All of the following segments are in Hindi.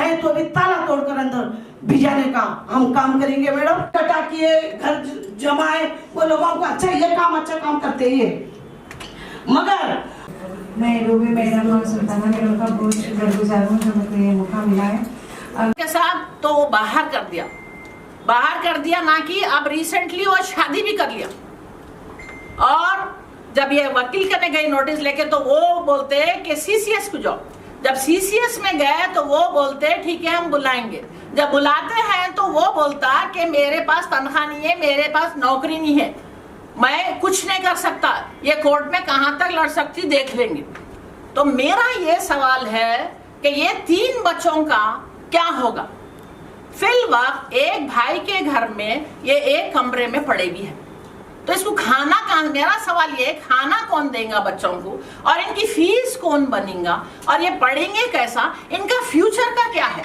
कहे तो भी ताला तोड़कर अंदर भिजाने का हम काम करेंगे मैडम। कटा किए घर जमाए वो लोगों को अच्छा काम करते हैं ये। मगर मैं रूबी मैडम और सुल्ताना मैडम का बहुत शुक्रगुजार हूँ जो मुझे ये मौका मिला है। के साथ तो वो बाहर कर दिया ना कि अब रिसेंटली वो शादी भी कर लिया। और जब ये वकील करने गए नोटिस लेके तो वो बोलते कि सीसीएस को जाओ। जब सीसीएस में गए तो वो बोलते ठीक है हम बुलाएंगे। जब बुलाते हैं तो वो बोलता कि मेरे पास तनख्वाह नहीं है, मेरे पास नौकरी नहीं है, मैं कुछ नहीं कर सकता, ये कोर्ट में कहां तक लड़ सकती देख लेंगे। तो मेरा ये सवाल है कि ये 3 बच्चों का क्या होगा। फिलवक्त एक भाई के घर में ये एक कमरे में पड़े भी है, तो इसको खाना कौन, मेरा सवाल ये खाना कौन देगा बच्चों को, और इनकी फीस कौन बनेगा, और ये पढ़ेंगे कैसा, इनका फ्यूचर का क्या है।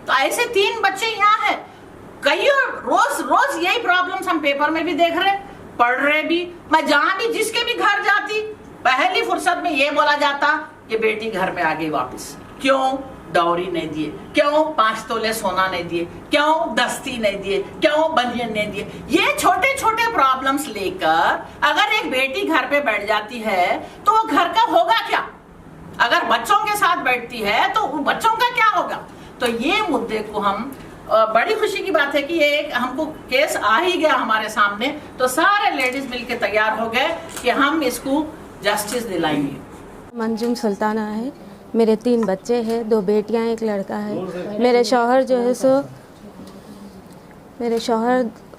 तो ऐसे 3 बच्चे यहाँ है। कई रोज यही प्रॉब्लम्स हम पेपर में भी देख रहे, पढ़ रहे भी। मैं जहां भी जिसके भी घर जाती पहली फुर्सत में ये बोला जाता कि बेटी घर में आ गई वापस। क्यों? दौरी नहीं दिए, क्यों 5 तोले सोना नहीं दिए, क्यों दस्ती नहीं दिए, क्यों बनियन नहीं दिए। ये छोटे छोटे प्रॉब्लम्स लेकर अगर एक बेटी घर पे बैठ जाती है तो वो घर का होगा क्या। अगर बच्चों के साथ बैठती है तो बच्चों का क्या होगा। तो ये मुद्दे को हम, बड़ी खुशी की बात है कि ये हमको केस आ ही गया हमारे सामने, तो सारे लेडीज मिलके तैयार हो गए कि हम इसको जस्टिस दिलाएंगे। मंजुम सुल्ताना है, मेरे 3 बच्चे हैं, 2 बेटियां 1 लड़का है। मेरे शौहर जो है सो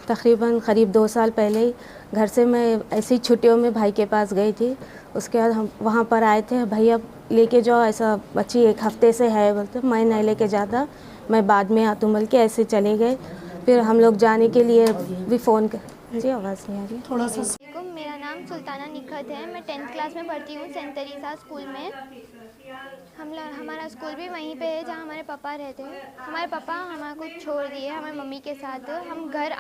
तकरीबन करीब 2 साल पहले ही घर से मैं ऐसी छुट्टियों में भाई के पास गई थी। उसके बाद हम वहाँ पर आए थे, भैया लेके जाओ, ऐसा बच्ची 1 हफ्ते से है बोलते, मैं नहीं लेके जाता, मैं बाद में आती हूँ बोल के ऐसे चले गए। फिर हम लोग जाने के लिए भी फ़ोन कर, जी आवाज़ नहीं आ रही थोड़ा सा। मेरा नाम सुल्ताना निखत है, मैं 10th क्लास में पढ़ती हूँ सेंट तेरेसा स्कूल में। हमारा स्कूल भी वहीं पे है जहाँ हमारे पापा रहते हैं। हमारे पापा हमारे को छोड़ दिए हमारी मम्मी के साथ। हम घर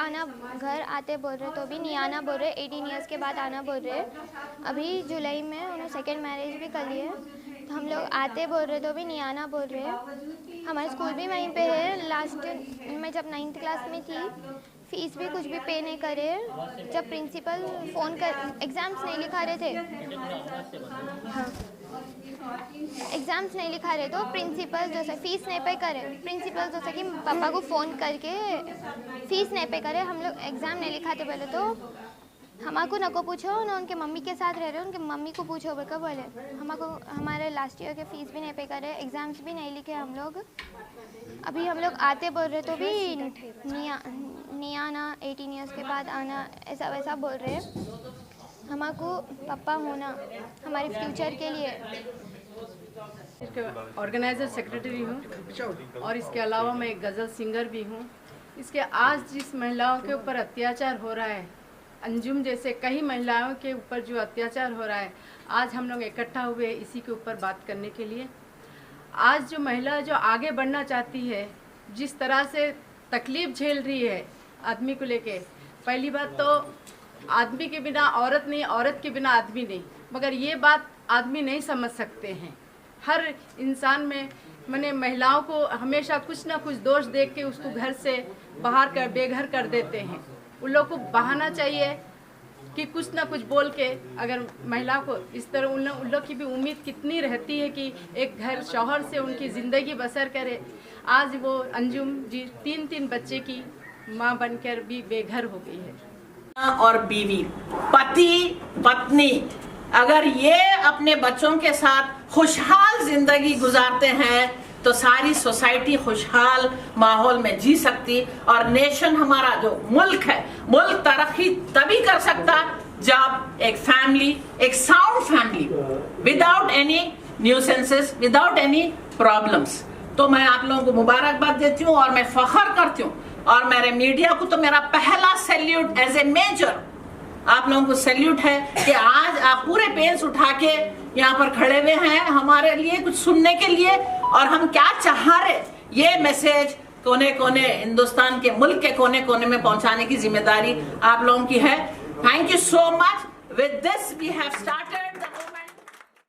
आते बोल रहे तो भी नहीं आना बोल रहे, 18 ईयर्स के बाद आना बोल रहे। अभी जुलाई में उन्होंने 2nd मैरिज भी कर लिए, तो हम लोग आते बोल रहे तो भी नहीं आना बोल रहे। हमारा स्कूल भी वहीं पे है। लास्ट मैं जब 9th क्लास में थी, फीस भी कुछ भी पे नहीं करे। जब प्रिंसिपल फ़ोन कर, एग्ज़ाम्स नहीं लिखा रहे थे, हाँ एग्ज़ाम्स नहीं लिखा रहे तो प्रिंसिपल जो से फीस नहीं पे करे, प्रिंसिपल जो से कि पापा को फ़ोन करके फ़ीस नहीं पे करे, हम लोग एग्ज़ाम नहीं लिखाते पहले तो हमारे नको पूछो ना, उनके मम्मी के साथ रह रहे उनके मम्मी को पूछो बोलकर बोले। हमारे लास्ट ईयर के फ़ीस भी नहीं पे करे, एग्ज़ाम्स भी नहीं लिखे हम लोग। अभी हम लोग आते बोल रहे तो भी नहीं आना, 18 ईयर्स के बाद आना, ऐसा वैसा बोल रहे। हमको पापा होना हमारे फ्यूचर के लिए। ऑर्गेनाइज़र सेक्रेटरी हूँ और इसके अलावा मैं एक गज़ल सिंगर भी हूँ। इसके आज जिस महिलाओं के ऊपर अत्याचार हो रहा है, अंजुम जैसे कई महिलाओं के ऊपर जो अत्याचार हो रहा है, आज हम लोग इकट्ठा हुए इसी के ऊपर बात करने के लिए। आज जो महिला जो आगे बढ़ना चाहती है, जिस तरह से तकलीफ़ झेल रही है आदमी को लेके, पहली बात तो आदमी के बिना औरत नहीं, औरत के बिना आदमी नहीं, मगर ये बात आदमी नहीं समझ सकते हैं। हर इंसान में मैंने महिलाओं को हमेशा कुछ ना कुछ दोष देख के उसको घर से बाहर कर बेघर कर देते हैं। उन लोग को बहाना चाहिए कि कुछ ना कुछ बोल के अगर महिला को इस तरह उन लोग की भी उम्मीद कितनी रहती है कि एक घर शौहर से उनकी ज़िंदगी बसर करे। आज वो अंजुम जी 3 बच्चे की माँ बनकर भी बेघर हो गई है। और बीवी, पति पत्नी अगर ये अपने बच्चों के साथ खुशहाल जिंदगी गुजारते हैं तो सारी सोसाइटी खुशहाल माहौल में जी सकती, और नेशन हमारा जो मुल्क है, मुल्क तरक्की तभी कर सकता जब एक फैमिली, एक sound family without any nuisances, without any problems. तो मैं आप लोगों को मुबारकबाद देती हूँ और मैं फख्र करती हूँ, और मेरे मीडिया को तो मेरा पहला सैल्यूट एज ए मेजर आप लोगों को सैल्यूट है कि आज आप पूरे पेंस उठा के यहाँ पर खड़े हुए हैं हमारे लिए कुछ सुनने के लिए, और हम क्या चाह रहे ये मैसेज कोने कोने हिंदुस्तान के मुल्क के कोने कोने में पहुंचाने की जिम्मेदारी आप लोगों की है। Thank you so much. With this we have started